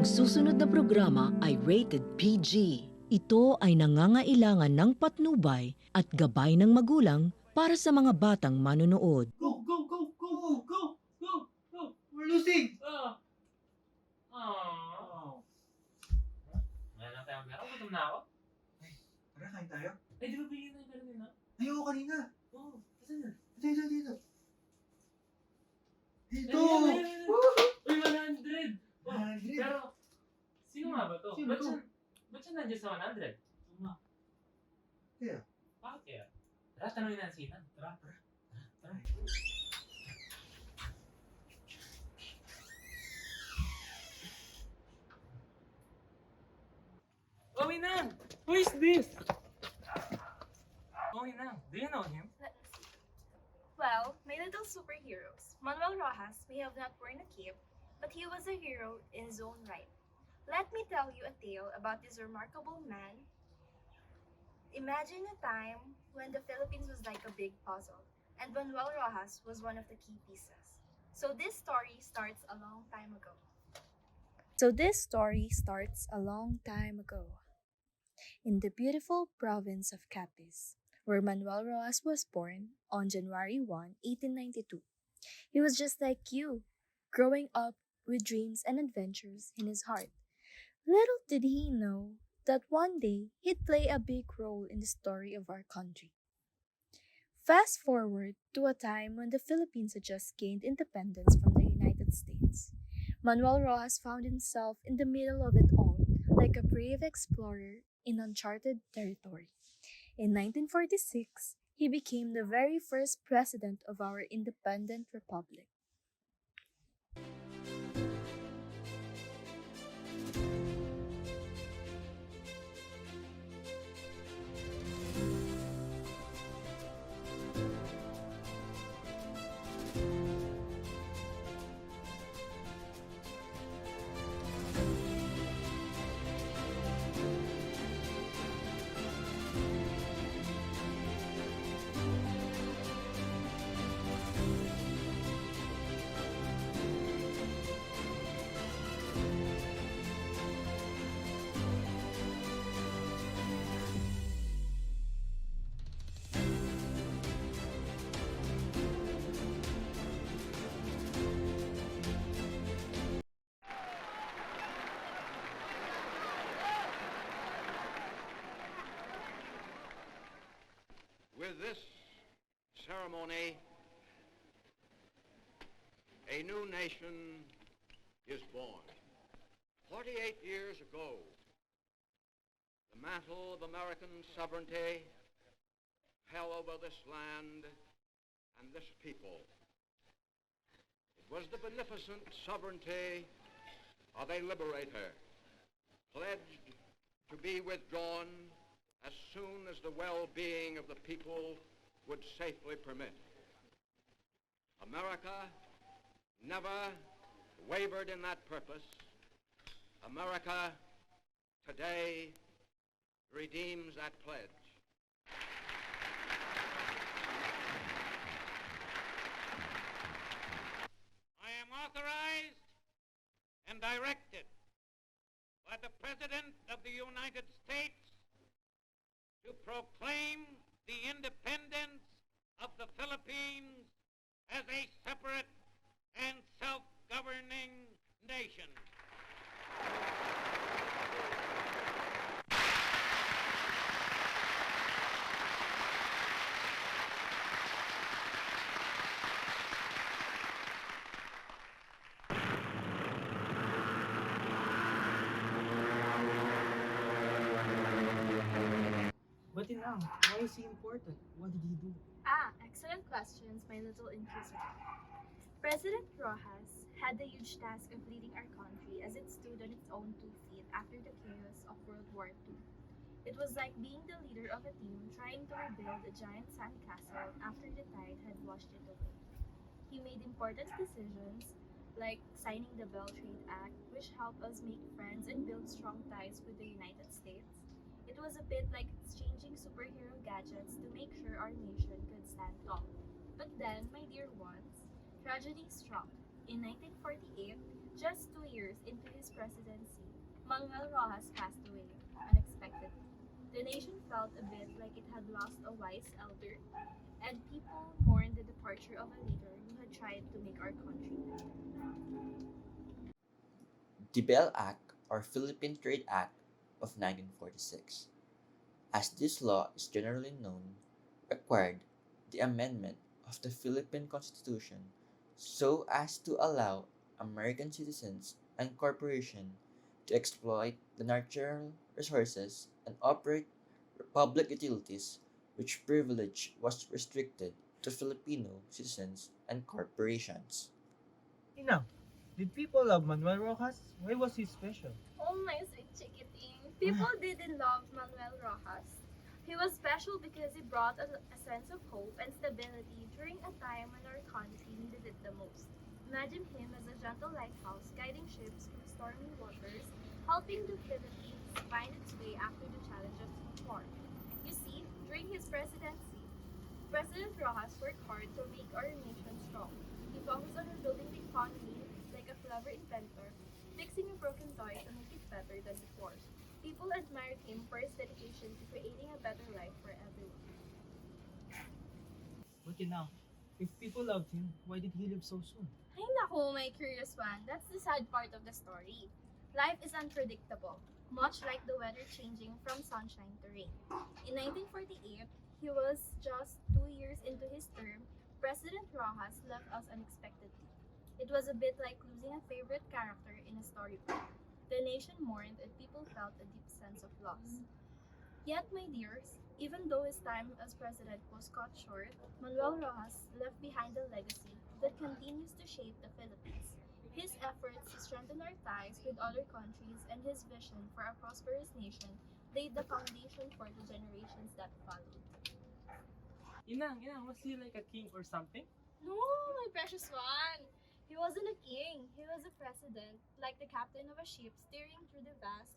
Ang susunod na programa ay rated PG. Ito ay nangangailangan ng patnubay at gabay ng magulang para sa mga batang manonood. Go, go, go, go, go, go, go. We're losing. Wala na tayong pera. Gutom na ako. Tara, kain tayo. Ay, di ba bigyan tayo pera nila? Ayoko kanina. Oo. Saan na? Dito, dito. Dito! Ayan. Uy, 100! Oh, 100? pero, sino nga ba to? Sino Ba't to? ba't siya nandiyan sa 100? Tama. Kaya? Bakit kaya? Tara, tanongin natin si Ethan. Tara. Oh, Inang! Who is this? Oh, Inang, do you know him? Let me see. Well, my little superheroes. Manuel Roxas may have not worn a cape, but he was a hero in his own right. Let me tell you a tale about this remarkable man. Imagine a time when the Philippines was like a big puzzle, and Manuel Roxas was one of the key pieces. So this story starts a long time ago. In the beautiful province of Capiz, where Manuel Roxas was born on January 1, 1892. He was just like you, growing up with dreams and adventures in his heart. Little did he know that one day he'd play a big role in the story of our country. Fast forward to a time when the Philippines had just gained independence from the United States. Manuel Roxas found himself in the middle of it all, like a brave explorer in uncharted territory. In 1946, he became the very first president of our independent republic. With this ceremony, a new nation is born. 48 years ago, the mantle of American sovereignty fell over this land and this people. It was the beneficent sovereignty of a liberator, pledged to be withdrawn as soon as the well-being of the people would safely permit. America never wavered in that purpose. America today redeems that pledge. I am authorized and directed by the President of the United States to proclaim the independence of the Philippines as a separate and self-governing nation. But Inang, why is he important? What did he do? Excellent questions, my little inquisitor. President Roxas had the huge task of leading our country as it stood on its own 2 feet after the chaos of World War II. It was like being the leader of a team trying to rebuild a giant sandcastle after the tide had washed it away. He made important decisions, like signing the Bell Trade Act, which helped us make friends and build strong ties with the United States. It was a bit like exchanging superhero gadgets to make sure our nation could stand tall. But then, my dear ones, tragedy struck. In 1948, just 2 years into his presidency, Manuel Rojas passed away unexpectedly. The nation felt a bit like it had lost a wise elder, and people mourned the departure of a leader who had tried to make our country great. The Bell Act, or Philippine Trade Act of 1946, as this law is generally known, required the amendment of the Philippine Constitution so as to allow American citizens and corporations to exploit the natural resources and operate public utilities, which privilege was restricted to Filipino citizens and corporations. Ina, did people love Manuel Rojas? Why was he special? Oh my sweet chikiting. People didn't love Manuel Rojas. He was special because he brought a sense of hope and stability during a time when our country needed it the most. Imagine him as a gentle lighthouse guiding ships through stormy waters, helping the Philippines find its way after the challenges of war. You see, during his presidency, President Rojas worked hard to make our nation strong. He focused on rebuilding the economy like a clever inventor, fixing a broken toy to make it better than before. People admired him for his dedication to creating a better life for everyone. But Ina, if people loved him, why did he leave so soon? Ay naku, my curious one. That's the sad part of the story. Life is unpredictable, much like the weather changing from sunshine to rain. In 1948, he was just 2 years into his term, President Rojas left us unexpectedly. It was a bit like losing a favorite character in a storybook. The nation mourned and people felt a deep sense of loss. Yet, my dears, even though his time as president was cut short, Manuel Rojas left behind a legacy that continues to shape the Philippines. His efforts to strengthen our ties with other countries and his vision for a prosperous nation laid the foundation for the generations that followed. Inang, was he like a king or something? No, my precious one! He wasn't a king, he was a president, like the captain of a ship steering through the vast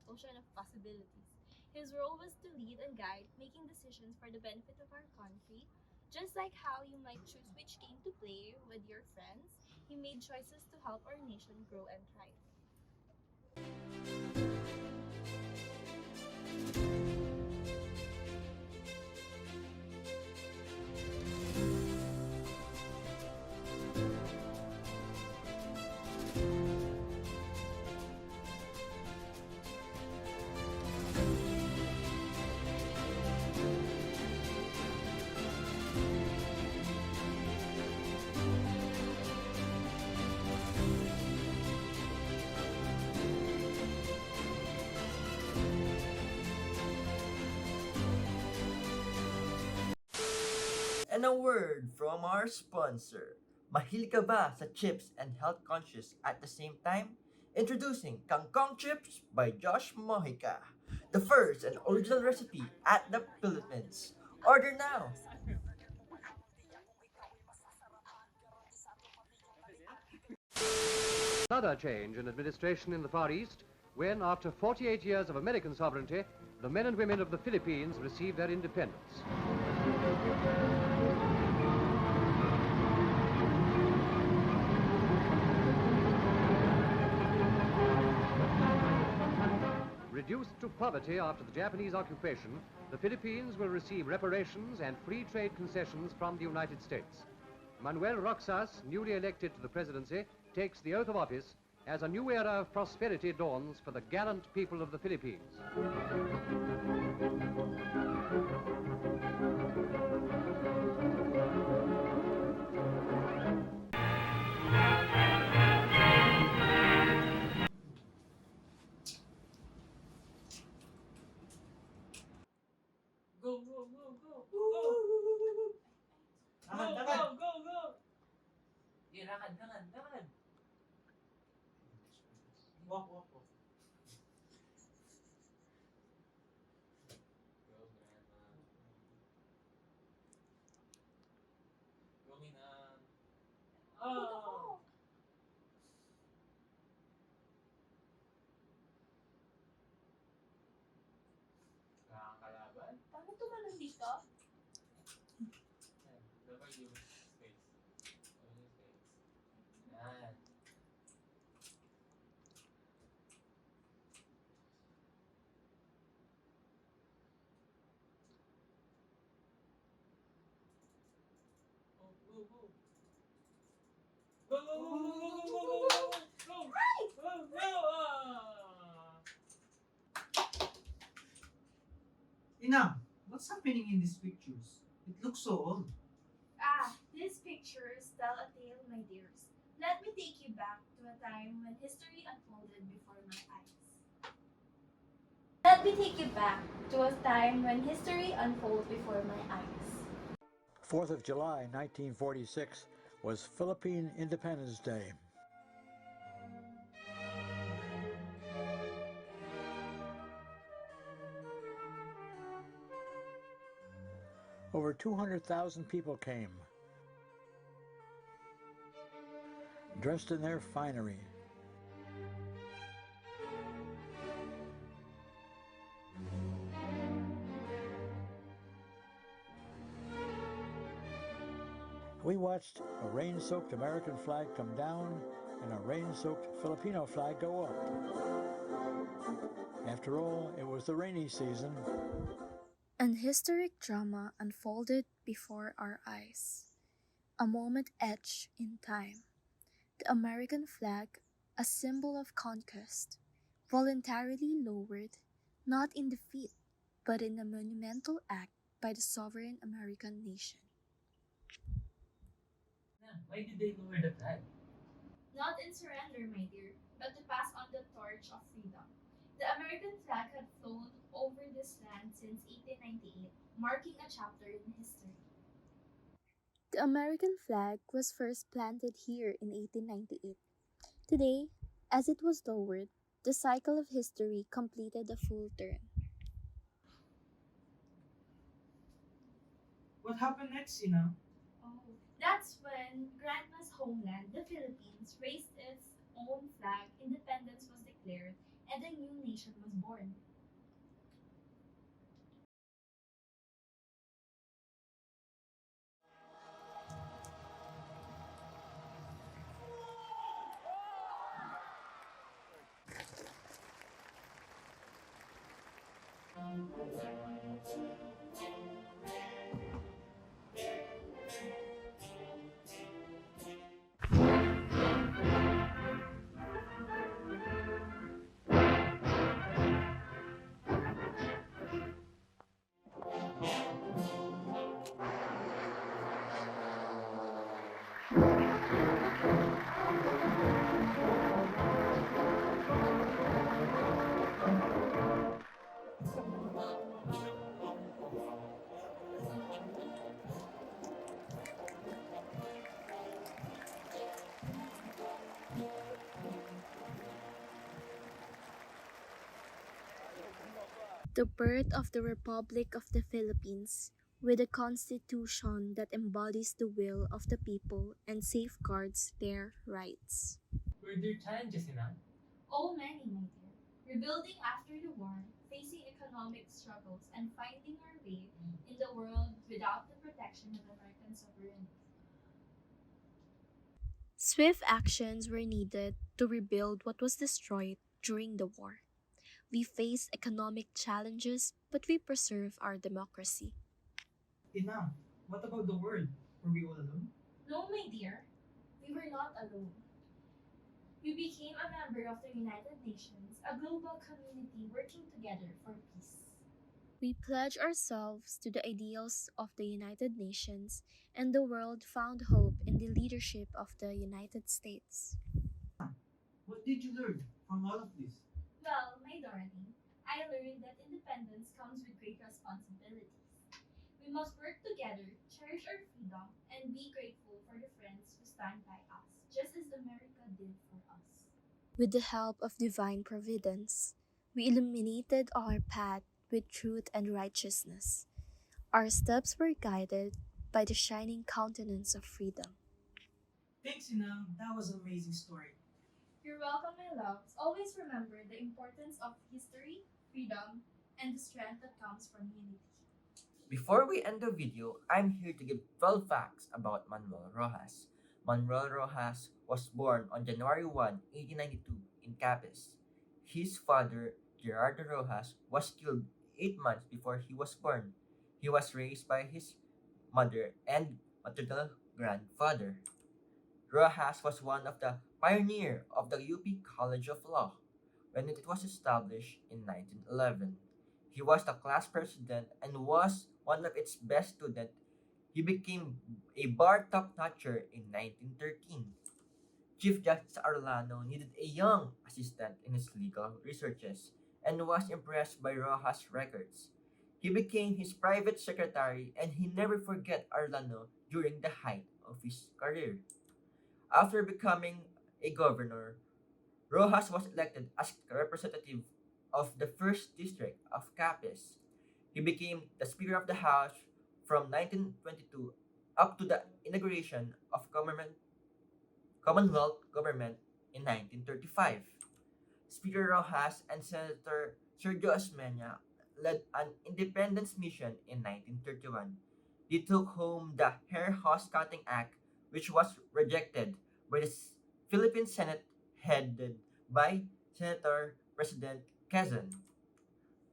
ocean of possibilities. His role was to lead and guide, making decisions for the benefit of our country. Just like how you might choose which game to play with your friends, he made choices to help our nation grow and thrive. And a word from our sponsor. Mahilig ka ba sa chips and health conscious at the same time? Introducing Kangkong Chips by Josh Mojica, the first and original recipe at the Philippines. Order now! Another change in administration in the Far East when, after 48 years of American sovereignty, the men and women of the Philippines received their independence. Reduced to poverty after the Japanese occupation, the Philippines will receive reparations and free trade concessions from the United States. Manuel Roxas, newly elected to the presidency, takes the oath of office as a new era of prosperity dawns for the gallant people of the Philippines. Go, go, go, go! Go! Lakad, Go, lakad! go, go, go! Yeah, lakad. Walk, walk, walk. Go, grandma. Go, Minang. Oh! Nakakalaban. Paano tumalon dito? Yan, W space. W space. Yan. go. Go, go, go, go, go, go, go, go, go, go. Go, go, ah. Ina, what's happening in these pictures? It looks so old. Ah, these pictures tell a tale, my dears. Let me take you back to a time when history unfolded before my eyes. Let me take you back to a time when history unfolded before my eyes. 4th of July, 1946 was Philippine Independence Day. Over 200,000 people came, dressed in their finery. We watched a rain-soaked American flag come down and a rain-soaked Filipino flag go up. After all, it was the rainy season. An historic drama unfolded before our eyes. A moment etched in time. The American flag, a symbol of conquest, voluntarily lowered, not in defeat, but in a monumental act by the sovereign American nation. Why did they lower the flag? Not in surrender, my dear, but to pass on the torch of freedom. The American flag had flown over this land since 1898, marking a chapter in history. The American flag was first planted here in 1898. Today, as it was lowered, the cycle of history completed a full turn. What happened next, Ina? Oh, that's when Grandma's homeland, the Philippines, raised its own flag, independence was declared, and a new nation was born. The birth of the Republic of the Philippines, with a constitution that embodies the will of the people and safeguards their rights. Were there challenges, Ina? Oh, many, my dear. Rebuilding after the war, facing economic struggles, and finding our way in the world without the protection of American sovereignty. Swift actions were needed to rebuild what was destroyed during the war. We face economic challenges, but we preserve our democracy. Ina, what about the world? Were we all alone? No, my dear, we were not alone. We became a member of the United Nations, a global community working together for peace. We pledge ourselves to the ideals of the United Nations, and the world found hope in the leadership of the United States. What did you learn from all of this? Well, my darling, I learned that independence comes with great responsibilities. We must work together, cherish our freedom, and be grateful for the friends who stand by us, just as America did for us. With the help of divine providence, we illuminated our path with truth and righteousness. Our steps were guided by the shining countenance of freedom. Thanks, Ina. That was an amazing story. You're welcome, my loves. Always remember the importance of history, freedom, and the strength that comes from unity. Before we end the video, I'm here to give 12 facts about Manuel Rojas. Manuel Rojas was born on January 1, 1892 in Capiz. His father, Gerardo Rojas, was killed 8 months before he was born. He was raised by his mother and maternal grandfather. Rojas was one of the pioneer of the UP College of Law when it was established in 1911. He was the class president and was one of its best students. He became a bar top-notcher in 1913. Chief Justice Arellano needed a young assistant in his legal researches and was impressed by Rojas' records. He became his private secretary and he never forgot Arellano during the height of his career. After becoming a governor, Rojas was elected as representative of the 1st District of Capiz. He became the Speaker of the House from 1922 up to the inauguration of Commonwealth government in 1935. Speaker Rojas and Senator Sergio Osmeña led an independence mission in 1931. They took home the Hair Horse Counting Act, which was rejected by the Philippine Senate headed by Senator President Quezon.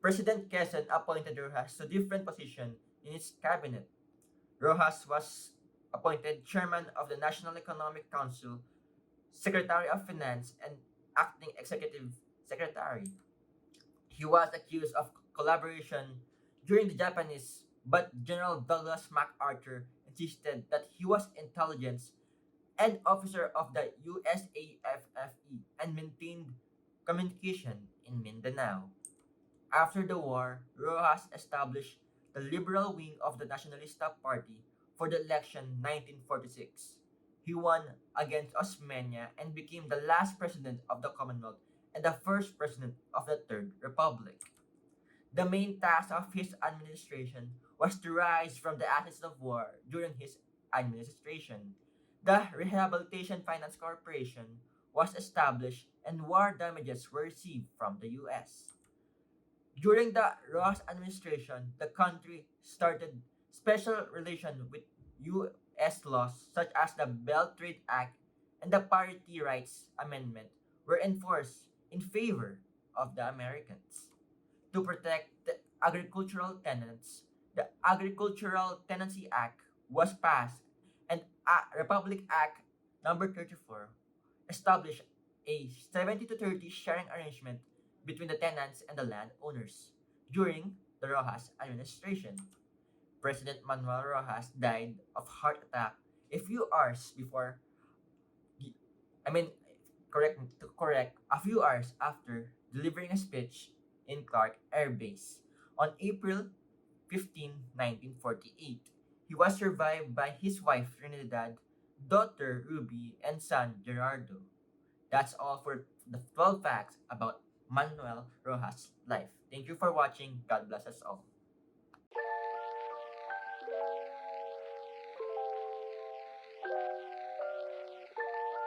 President Quezon appointed Rojas to different positions in its cabinet. Rojas was appointed chairman of the National Economic Council, Secretary of Finance, and acting executive secretary. He was accused of collaboration during the Japanese, but General Douglas MacArthur insisted that he was intelligence and officer of the USAFFE and maintained communication in Mindanao. After the war, Rojas established the liberal wing of the Nacionalista Party for the election 1946. He won against Osmeña and became the last president of the Commonwealth and the first president of the Third Republic. The main task of his administration was to rise from the ashes of war during his administration. The Rehabilitation Finance Corporation was established and war damages were received from the US. During the Ross administration, the country started special relation with US laws such as the Bell Trade Act and the Parity Rights Amendment were enforced in favor of the Americans. To protect the agricultural tenants, the Agricultural Tenancy Act was passed and Republic Act number 34 established a 70 to 30 sharing arrangement between the tenants and the landowners. During the Rojas administration, President Manuel Rojas died of heart attack a few hours before the- I mean correct a few hours after delivering a speech in Clark Air Base on April 15, 1948. He was survived by his wife Trinidad, daughter Ruby, and son Gerardo. That's all for the 12 facts about Manuel Rojas' life. Thank you for watching. God bless us all.